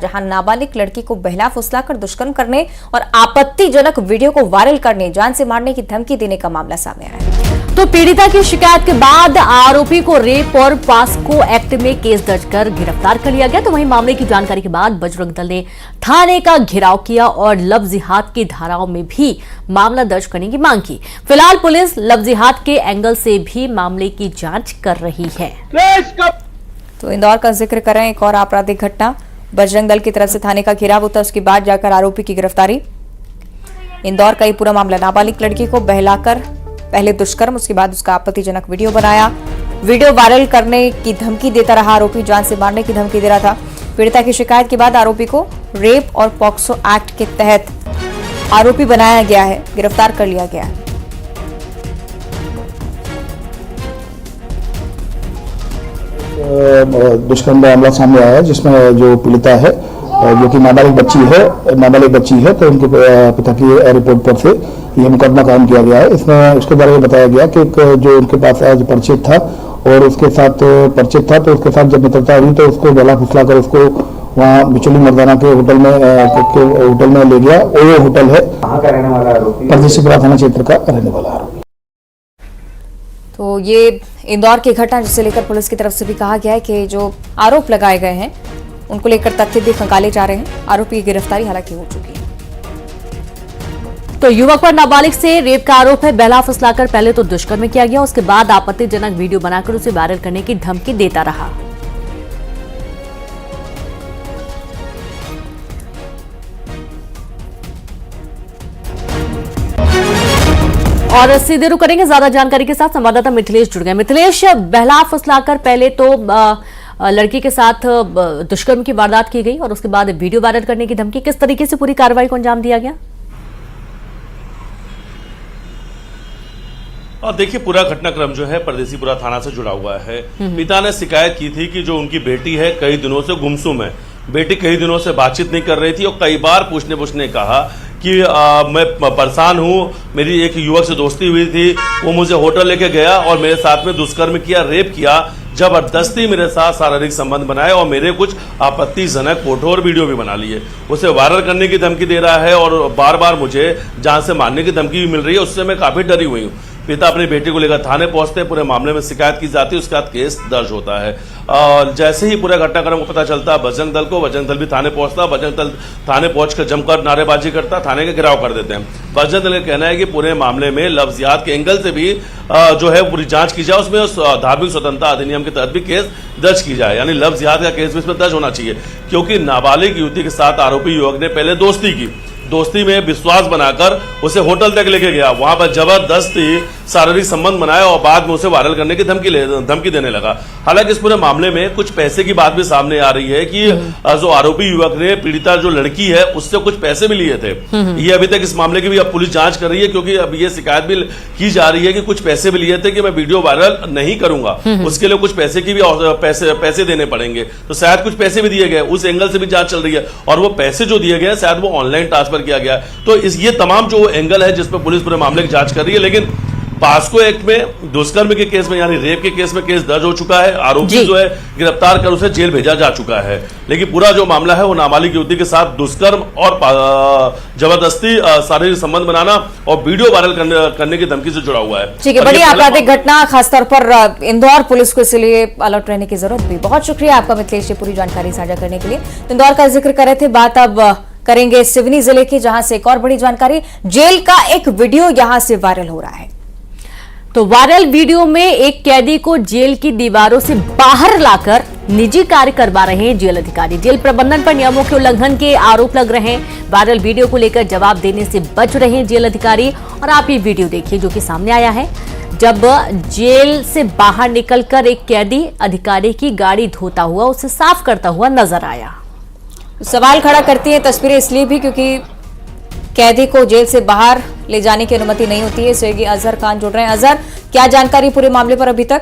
जहां नाबालिग लड़की को बहला फुसलाकर दुष्कर्म करने और आपत्तिजनक वीडियो को वायरल करने, जान से मारने की धमकी देने का मामला सामने आया है। तो पीड़िता की शिकायत के बाद आरोपी को रेप और पास्को एक्ट में केस दर्ज कर गिरफ्तार कर लिया गया। तो वहीं मामले की जानकारी के बाद बजरंग दल ने थाने का घेराव किया और लव जिहाद की धाराओं में भी मामला दर्ज करने की मांग की। फिलहाल पुलिस लव जिहाद के एंगल से भी मामले की जांच कर रही है। तो इंदौर का जिक्र करें, एक और आपराधिक घटना। बजरंग दल की तरफ से थाने का घेराव होता है, उसके बाद जाकर आरोपी की गिरफ्तारी। इंदौर का ये पूरा मामला, नाबालिग लड़की को बहलाकर पहले दुष्कर्म, उसके बाद उसका आपत्तिजनक वीडियो बनाया, वीडियो वायरल करने की धमकी देता रहा आरोपी, जान से मारने की धमकी दे रहा था। पीड़िता की शिकायत के बाद आरोपी को रेप और पॉक्सो एक्ट के तहत आरोपी बनाया गया है, गिरफ्तार कर लिया गया है। दुष्कर्म का मामला सामने आया है जिसमें जो पीड़िता है जो कि नाबालिग बच्ची है, तो उनके पिता की रिपोर्ट पर से ये मुकदमा कायम किया गया है। इसमें उसके बारे में बताया गया कि जो उनके पास आज परिचित था और उसके साथ परिचित था, तो उसके साथ जब मित्रता हुई तो उसको गला फुसला कर उसको वहाँ बिचौली मर्दाना के होटल में ले गया। और वो होटल है कहाँ का रहने वाला आरोपी, परदेसीपुरा थाना क्षेत्र का रहने वाला आरोपी। तो ये इंदौर की घटना, जिसे लेकर पुलिस की तरफ से भी कहा गया है कि जो आरोप लगाए गए हैं उनको लेकर तथ्य भी खंगाले जा रहे हैं। आरोपी की गिरफ्तारी हालांकि हो चुकी है। तो युवक पर नाबालिग से रेप का आरोप है। बहला फुसलाकर पहले तो दुष्कर्म किया गया, उसके बाद आपत्तिजनक वीडियो बनाकर उसे वायरल करने की धमकी देता रहा। और सीधे रुक करेंगे ज्यादा जानकारी के साथ, संवाददाता मिथिलेश जुड़ गए। मिथिलेश, बहला फुसलाकर पहले तो लड़की के साथ दुष्कर्म की वारदात की गई और उसके बाद वीडियो वायरल करने की धमकी, किस तरीके से पूरी कार्रवाई को अंजाम दिया गया? और देखिए, पूरा घटनाक्रम जो है परदेसीपुरा थाना से जुड़ा हुआ है। पिता ने शिकायत की थी कि जो उनकी बेटी है कई दिनों से गुमसुम है, बेटी कई दिनों से बातचीत नहीं कर रही थी और कई बार पूछने कहा कि मैं परेशान हूँ, मेरी एक युवक से दोस्ती हुई थी, वो मुझे होटल लेके गया और मेरे साथ में दुष्कर्म किया, रेप किया, जबरदस्ती मेरे साथ शारीरिक संबंध बनाए और मेरे कुछ आपत्तिजनक फोटो और वीडियो भी बना लिए। उसे वायरल करने की धमकी दे रहा है और बार बार मुझे जान से मारने की धमकी भी मिल रही है। उससे मैं काफी डरी हुई हूँ। पिता अपनी बेटी को लेकर थाने पहुंचते हैं, पूरे मामले में शिकायत की जाती है, उसके बाद केस दर्ज होता है। और जैसे ही पूरे घटनाक्रम को पता चलता है बजरंग दल भी थाने पहुंचता, बजरंग दल थाने पहुंचकर जमकर नारेबाजी करता, थाने का घेराव कर देते हैं। बजरंग दल का कहना है कि पूरे मामले में लव जिहाद के एंगल से भी जो है पूरी जांच की जाए, उसमें धार्मिक स्वतंत्रता अधिनियम के तहत भी केस दर्ज की जाए, यानी लव जिहाद का केस भी इसमें दर्ज होना चाहिए। क्योंकि नाबालिग युवती के साथ आरोपी युवक ने पहले दोस्ती में विश्वास बनाकर उसे होटल तक लेके गया, वहां पर जबरदस्ती शारीरिक संबंध बनाया और बाद में उसे वायरल करने की धमकी देने लगा। हालांकि इस पूरे मामले में कुछ पैसे की बात भी सामने आ रही है कि जो आरोपी युवक ने पीड़िता जो लड़की है उससे कुछ पैसे भी लिए थे। ये अभी तक इस मामले की भी अब पुलिस जांच कर रही है, क्योंकि अब ये शिकायत भी की जा रही है कि कुछ पैसे भी लिए थे कि मैं वीडियो वायरल नहीं करूंगा, उसके लिए कुछ पैसे की भी पैसे देने पड़ेंगे, तो शायद कुछ पैसे भी दिए गए, उस एंगल से भी जांच चल रही है। और वो पैसे जो दिए गए शायद वो ऑनलाइन ट्रांसफर किया गया। तो ये तमाम जो एंगल है जिसपे पुलिस पूरे मामले की जांच कर रही है। लेकिन पास्को एक्ट में दुष्कर्म के केस में यानी रेप के केस में केस दर्ज हो चुका है, आरोपी जो है गिरफ्तार कर उसे जेल भेजा जा चुका है। लेकिन पूरा जो मामला है वो नाबालिग युवती के साथ दुष्कर्म और जबरदस्ती शारीरिक संबंध बनाना और वीडियो वायरल करने की धमकी से जुड़ा हुआ है। ठीक है, बड़ी आपराधिक घटना, खासतौर पर इंदौर पुलिस को इसलिए अलर्ट रहने की जरूरत भी। बहुत शुक्रिया आपका मिथिलेश, पूरी जानकारी साझा करने के लिए। इंदौर का जिक्र कर रहे थे, बात अब करेंगे सिवनी जिले की, जहां से एक और बड़ी जानकारी, जेल का एक वीडियो यहां से वायरल हो रहा है। तो वायरल वीडियो में एक कैदी को जेल की दीवारों से बाहर लाकर निजी कार्य करवा रहे हैं जेल अधिकारी। जेल प्रबंधन पर नियमों के उल्लंघन के आरोप लग रहे हैं। वायरल वीडियो को लेकर जवाब देने से बच रहे हैं जेल अधिकारी। और आप ये वीडियो देखिए जो कि सामने आया है, जब जेल से बाहर निकलकर एक कैदी अधिकारी की गाड़ी धोता हुआ, उसे साफ करता हुआ नजर आया। सवाल खड़ा करती है तस्वीरें इसलिए भी क्योंकि कैदी को जेल से बाहर ले जाने की अनुमति नहीं होती है। सहयोगी अजहर खान जुड़ रहे हैं। अजहर, क्या जानकारी पूरे मामले पर अभी तक?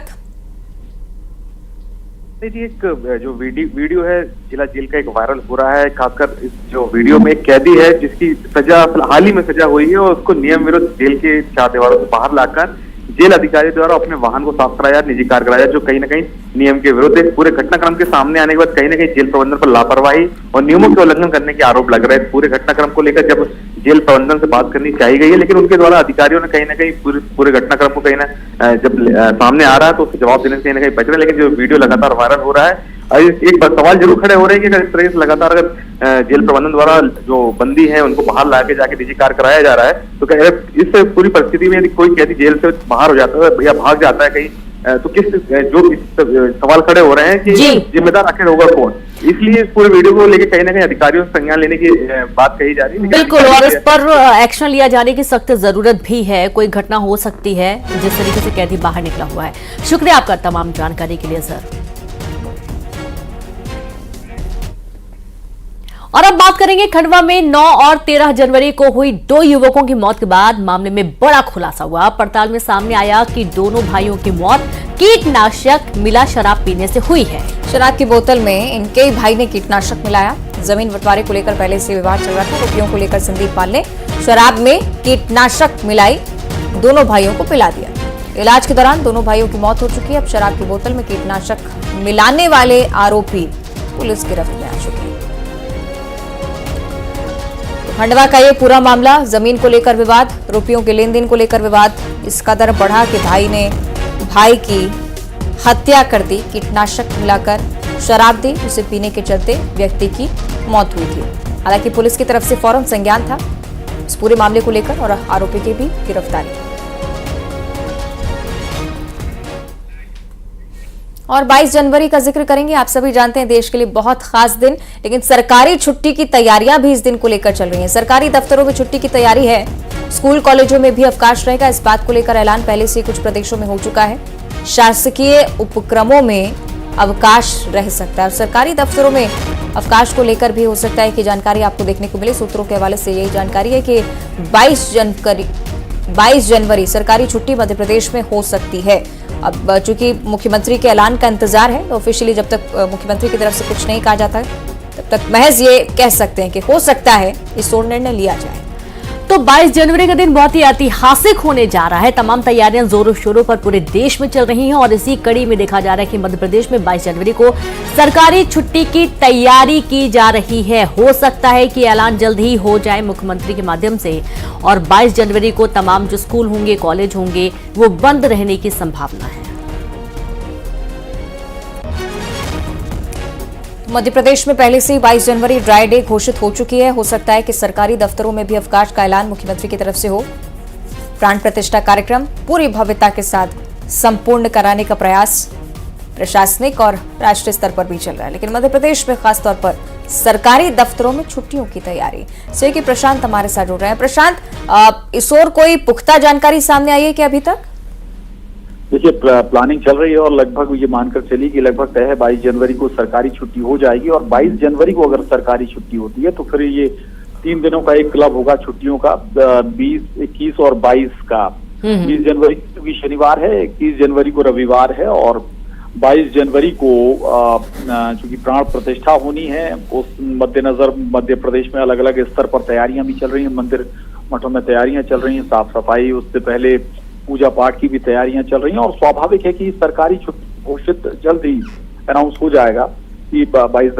एक जो वीडियो है जिला जेल का एक वायरल हो रहा है। खासकर इस जो वीडियो में एक कैदी है जिसकी सजा हाल ही में सजा हुई है और उसको नियम विरुद्ध जेल के चार दीवारों से बाहर लाकर जेल अधिकारी द्वारा अपने वाहन को साफ कराया, निजी कार कराया, जो कहीं ना कहीं नियम के विरुद्ध है। पूरे घटनाक्रम के सामने आने के बाद कहीं ना कहीं जेल प्रबंधन पर लापरवाही और नियमों के उल्लंघन करने के आरोप लग रहे हैं। पूरे घटनाक्रम को लेकर जब जेल प्रबंधन से बात करनी चाहिए गई है, लेकिन उनके द्वारा अधिकारियों ने कहीं ना कहीं पूरे घटनाक्रम को कहीं ना जब सामने आ रहा है तो उससे जवाब देने से कहीं ना कहीं बच रहे हैं। लेकिन जो वीडियो लगातार वायरल हो रहा है, एक सवाल जरूर खड़े हो रहे हैं कि अगर इस तरह से लगातार अगर जेल प्रबंधन द्वारा जो बंदी है उनको बाहर लाके जाके निजी कार कराया जा रहा है, तो क्या इस पूरी परिस्थिति में यदि कोई कैदी जेल से बाहर हो जाता है या भाग जाता है कहीं, तो किस जो सवाल खड़े हो रहे हैं कि जिम्मेदार आखिर होगा कौन। इसलिए इस पूरे वीडियो को लेकर कहीं ना कहीं अधिकारियों से संज्ञान लेने की बात कही जा रही है। बिल्कुल, और इस पर एक्शन लिया जाने की सख्त जरूरत भी है। कोई घटना हो सकती है जिस तरीके से कैदी बाहर निकला हुआ है। शुक्रिया आपका तमाम जानकारी के लिए सर। और अब बात करेंगे खंडवा में 9 और 13 जनवरी को हुई 2 युवकों की मौत के बाद मामले में बड़ा खुलासा हुआ। पड़ताल में सामने आया कि दोनों भाइयों की मौत कीटनाशक मिला शराब पीने से हुई है। शराब की बोतल में इनके ही भाई ने कीटनाशक मिलाया। जमीन बंटवारे को लेकर पहले से विवाद चल रहा था। रुपयों को लेकर संदीप पाल ने शराब में कीटनाशक मिलाई, दोनों भाइयों को पिला दिया। इलाज के दौरान दोनों भाइयों की मौत हो चुकी है। अब शराब की बोतल में कीटनाशक मिलाने वाले आरोपी पुलिस गिरफ्त में आ चुके हैं। खंडवा का ये पूरा मामला, जमीन को लेकर विवाद, रुपयों के लेन देन को लेकर विवाद, इस कदर बढ़ा कि भाई ने भाई की हत्या कर दी। कीटनाशक मिलाकर शराब दी, उसे पीने के चलते व्यक्ति की मौत हुई थी। हालांकि पुलिस की तरफ से फौरन संज्ञान था इस पूरे मामले को लेकर और आरोपी की भी गिरफ्तारी। और 22 जनवरी का जिक्र करेंगे। आप सभी जानते हैं देश के लिए बहुत खास दिन, लेकिन सरकारी छुट्टी की तैयारियां भी इस दिन को लेकर चल रही हैं। सरकारी दफ्तरों में छुट्टी की तैयारी है, स्कूल कॉलेजों में भी अवकाश रहेगा। इस बात को लेकर ऐलान पहले से कुछ प्रदेशों में हो चुका है। शासकीय उपक्रमों में अवकाश रह सकता है और सरकारी दफ्तरों में अवकाश को लेकर भी हो सकता है कि जानकारी आपको देखने को मिले। सूत्रों के हवाले से यही जानकारी है कि 22 जनवरी सरकारी छुट्टी मध्य प्रदेश में हो सकती है। अब चूंकि मुख्यमंत्री के ऐलान का इंतजार है, तो ऑफिशियली जब तक मुख्यमंत्री की तरफ से कुछ नहीं कहा जाता है तब तक महज ये कह सकते हैं कि हो सकता है इस ओर निर्णय लिया जाए। तो 22 जनवरी का दिन बहुत ही ऐतिहासिक होने जा रहा है। तमाम तैयारियां जोरों शोरों पर पूरे देश में चल रही हैं और इसी कड़ी में देखा जा रहा है कि मध्य प्रदेश में 22 जनवरी को सरकारी छुट्टी की तैयारी की जा रही है। हो सकता है कि ऐलान जल्द ही हो जाए मुख्यमंत्री के माध्यम से और 22 जनवरी को तमाम जो स्कूल होंगे, कॉलेज होंगे, वो बंद रहने की संभावना है। मध्य प्रदेश में पहले से ही 22 जनवरी ड्राई डे घोषित हो चुकी है। हो सकता है कि सरकारी दफ्तरों में भी अवकाश का ऐलान मुख्यमंत्री की तरफ से हो। प्राण प्रतिष्ठा कार्यक्रम पूरी भव्यता के साथ संपूर्ण कराने का प्रयास प्रशासनिक और राष्ट्रीय स्तर पर भी चल रहा है, लेकिन मध्य प्रदेश में खासतौर पर सरकारी दफ्तरों में छुट्टियों की तैयारी से कि प्रशांत हमारे साथ जुड़ रहे हैं। प्रशांत, इस ओर कोई पुख्ता जानकारी सामने आई है कि अभी तक? देखिए, प्लानिंग चल रही है और लगभग ये मानकर चली कि लगभग तय है 22 जनवरी को सरकारी छुट्टी हो जाएगी। और 22 जनवरी को अगर सरकारी छुट्टी होती है तो फिर ये 3 दिनों का एक क्लब होगा छुट्टियों का, 20, 21 और 22 का। 20 जनवरी क्योंकि शनिवार है, 21 जनवरी को रविवार है और 22 जनवरी को चूंकि प्राण प्रतिष्ठा होनी है, उस मद्देनजर मध्य प्रदेश में अलग अलग स्तर पर तैयारियां भी चल रही हैं। मंदिर मठों में तैयारियां चल रही हैं, साफ सफाई, उससे पहले पूजा पाठ की भी तैयारियां चल रही हैं। और स्वाभाविक है कि सरकारी छुट्टी घोषित जल्द ही अनाउंस हो जाएगा कि 22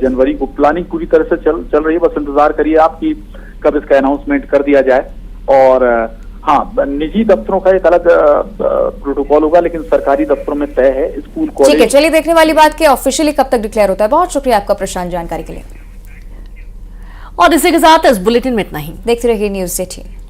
जनवरी को। प्लानिंग पूरी तरह से चल रही है, बस इंतजार करिए आप कि कब इसका अनाउंसमेंट कर दिया जाए। और हाँ, निजी दफ्तरों का एक अलग प्रोटोकॉल होगा, लेकिन सरकारी दफ्तरों में तय है। School, college. ठीक है, चलिए देखने वाली बात कि ऑफिशियली कब तक डिक्लेयर होता है। बहुत शुक्रिया आपका प्रशांत जानकारी के लिए। और इसी के साथ इस बुलेटिन में इतना ही। देखते रहिए न्यूज़ 18।